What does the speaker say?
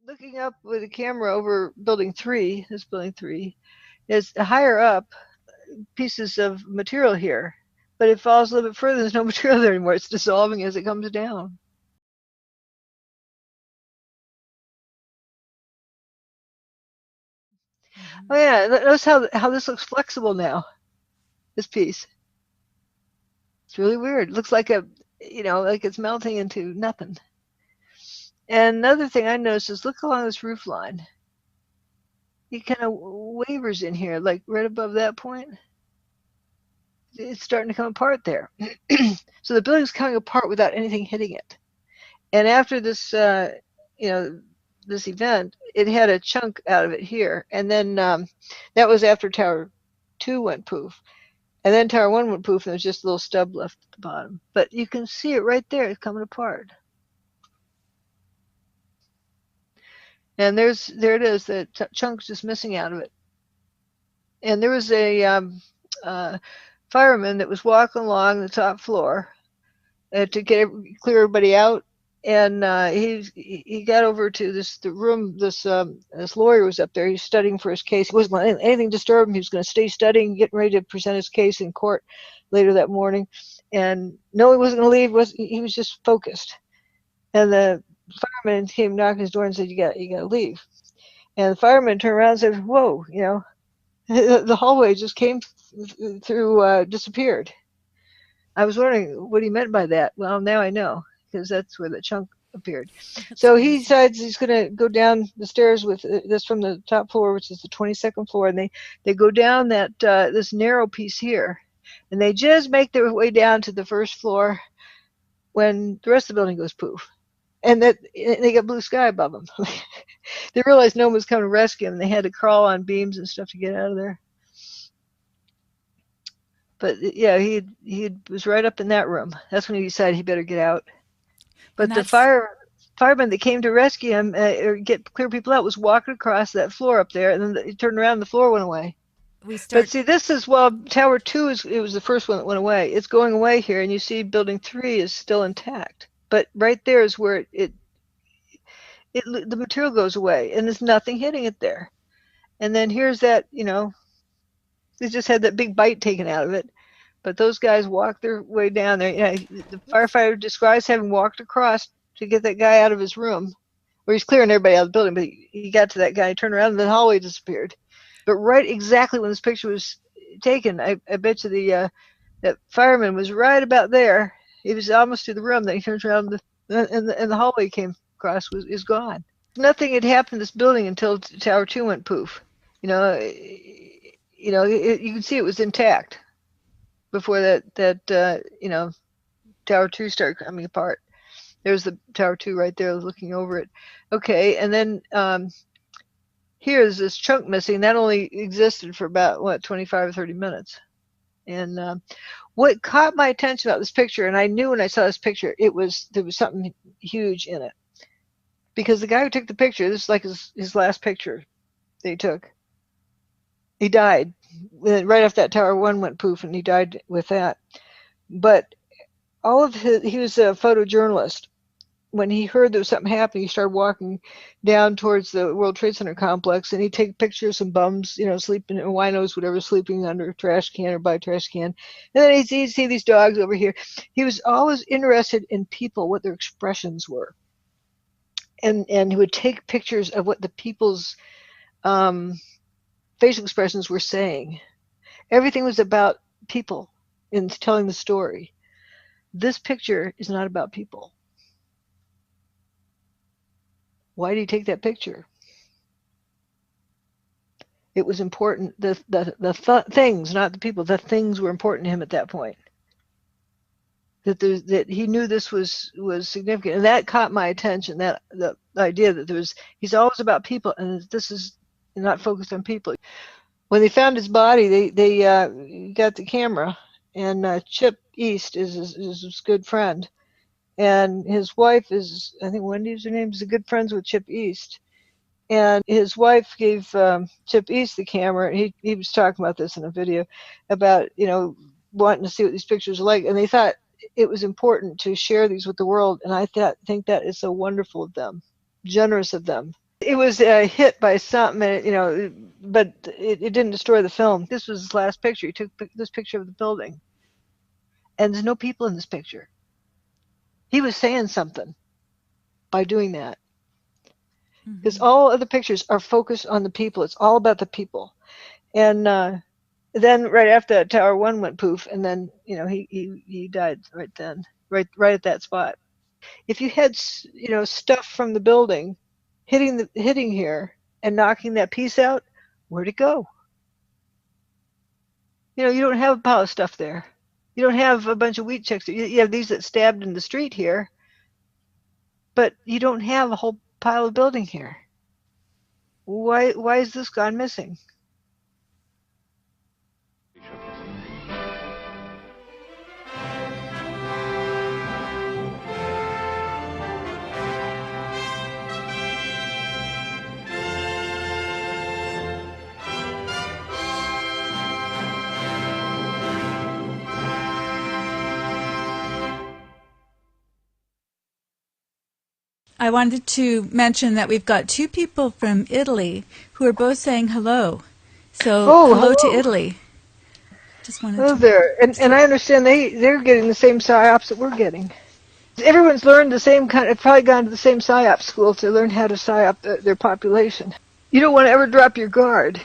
looking up with a camera over building 3, this building 3, is higher up pieces of material here. But it falls a little bit further, there's no material there anymore. It's dissolving as it comes down. Oh yeah, notice how this looks flexible now, this piece. It's really weird. It looks like like it's melting into nothing. And another thing I noticed is look along this roof line. It kind of wavers in here, like right above that point. It's starting to come apart there. So the building's coming apart without anything hitting it. And after this, this event, it had a chunk out of it here. And then that was after Tower 2 went poof. And then Tower 1 went poof, and there's just a little stub left at the bottom. But you can see it right there. It's coming apart. And there it is. The chunk's just missing out of it. And there was a fireman that was walking along the top floor to clear everybody out. And he got over to the room. This lawyer was up there. He was studying for his case. He wasn't letting anything disturb him. He was going to stay studying, getting ready to present his case in court later that morning. And no, he wasn't going to leave. He was just focused. And the fireman came knocking his door and said, "You got to leave." And the fireman turned around and said, "Whoa, the hallway just came through, disappeared." I was wondering what he meant by that. Well, now I know, because that's where the chunk appeared. So he decides he's going to go down the stairs with this from the top floor, which is the 22nd floor, and they go down that this narrow piece here, and they just make their way down to the first floor when the rest of the building goes poof, and that they got blue sky above them. They realized no one was coming to rescue them. They had to crawl on beams and stuff to get out of there. But yeah, he was right up in that room. That's when he decided he better get out. But the fireman that came to rescue him or clear people out was walking across that floor up there, and then he turned around and the floor went away. But see, this is, Tower 2 it was the first one that went away. It's going away here, and you see Building 3 is still intact. But right there is where the material goes away, and there's nothing hitting it there. And then here's that, they just had that big bite taken out of it. But those guys walked their way down there. The firefighter describes having walked across to get that guy out of his room, where he's clearing everybody out of the building. But he got to that guy, he turned around, and the hallway disappeared. But right exactly when this picture was taken, I bet you that fireman was right about there. He was almost to the room. Then he turns around, and the hallway came across is gone. Nothing had happened to this building until Tower 2 went poof. You can see it was intact before that Tower 2 started coming apart. There's the Tower 2 right there looking over it. Okay, and then here's this chunk missing. That only existed for about, 25 or 30 minutes. And what caught my attention about this picture, and I knew when I saw this picture, there was something huge in it. Because the guy who took the picture, this is like his last picture that he took. He died right after that Tower 1 went poof, and he died with that. But he was a photojournalist. When he heard there was something happening, he started walking down towards the World Trade Center complex, and he'd take pictures of some bums, sleeping, or winos, whatever, sleeping under a trash can or by a trash can. And then he'd see these dogs over here. He was always interested in people, what their expressions were. And he would take pictures of what the people's facial expressions were saying. Everything was about people in telling the story. This picture is not about people. Why did he take that picture? It was important. The things, not the people, the things were important to him at that point. That he knew this was significant, and that caught my attention. That the idea that he's always about people, and this is not focused on people. When they found his body, they got the camera, and Chip East is his good friend, and his wife is, I think Wendy's her name, is good friends with Chip East, and his wife gave Chip East the camera. He was talking about this in a video about wanting to see what these pictures are like, and they thought it was important to share these with the world, and I think that is so wonderful of them, generous of them, It was hit by something, but it didn't destroy the film. This was his last picture. He took this picture of the building, and there's no people in this picture. He was saying something by doing that, because all other pictures are focused on the people. It's all about the people. And then right after that, Tower 1 went poof, and then he died right then, right at that spot. If you had stuff from the building hitting here and knocking that piece out, where'd it go? You don't have a pile of stuff there. You don't have a bunch of wheat checks. You have these that stabbed in the street here, but you don't have a whole pile of building here. Why is this gone missing? I wanted to mention that we've got two people from Italy who are both saying hello. So hello to Italy. Just wanted to there. And I understand they're getting the same psyops that we're getting. Everyone's learned the same probably gone to the same psyop school to learn how to psyop their population. You don't want to ever drop your guard.